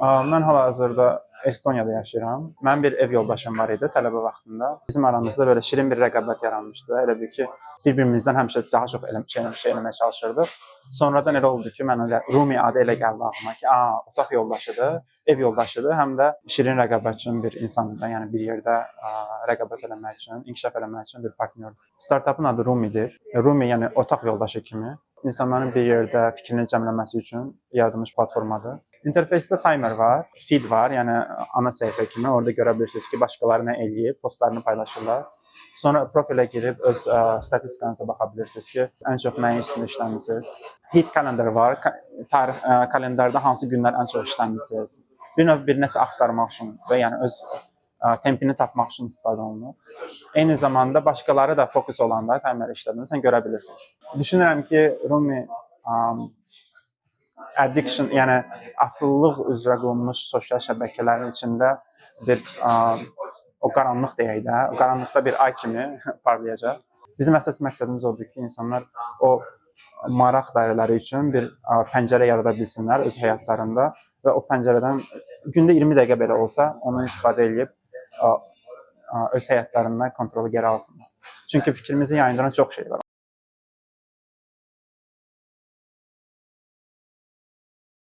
Mən hal-hazırda Estoniyada yaşayıram. Mənim bir ev yoldaşım var idi tələbə vaxtında. Bizim aramızda belə şirin bir rəqabət yaranmışdı. Elə bil ki, bir-birimizdən həmişə daha çox şey eləməyə çalışırdıq. Sonradan elə oldu ki, mənə Rumi adı elə gəldi ağlıma ki, otaq yoldaşıdır, ev yoldaşıdır, həm də şirin rəqabət üçün bir insandır. Yəni bir yerdə rəqabət eləmək üçün, inkişaf eləmək üçün bir partnyordur. Startapın adı Rumidir. Rumi yəni otaq yoldaşı kimi insanların bir yerdə fikrini cəmləməsi üçün yaradılmış platformadır. İnterfeysdə timer var, feed var, yəni ana səhifə kimi orada görə bilirsiniz ki, başqaları nə eləyib, postlarını paylaşırlar. Sonra profilə girib öz statistikanıza baxa bilirsiniz ki, ən çox nəyin üstündə işləmisiniz. Hit kalendar var, tarix kalendarda hansı günlər ən çox işləmisiniz. Bir növ bir nəsə axtarmaq üçün və yəni öz tempini tapmaq üçün istifadə olunur. Eyni zamanda başqaları da fokus olanda timer işlədiyini sən görə bilirsən. Düşünürəm ki, Rumi addiction, yəni asılılıq üzrə qurulmuş sosial şəbəkələrin içində bir o qaranlıq deyək də, o qaranlıqda bir ay kimi parlayacaq. Bizim əsas məqsədimiz odur ki, insanlar o maraq dairələri üçün bir pəncərə yarada bilsinlər öz həyatlarında və o pəncərədən gündə 20 dəqiqə belə olsa, onu istifadə edib öz həyatlarından kontrolu geri alsınlar. Çünki fikrimizi yayındıran çox şey var.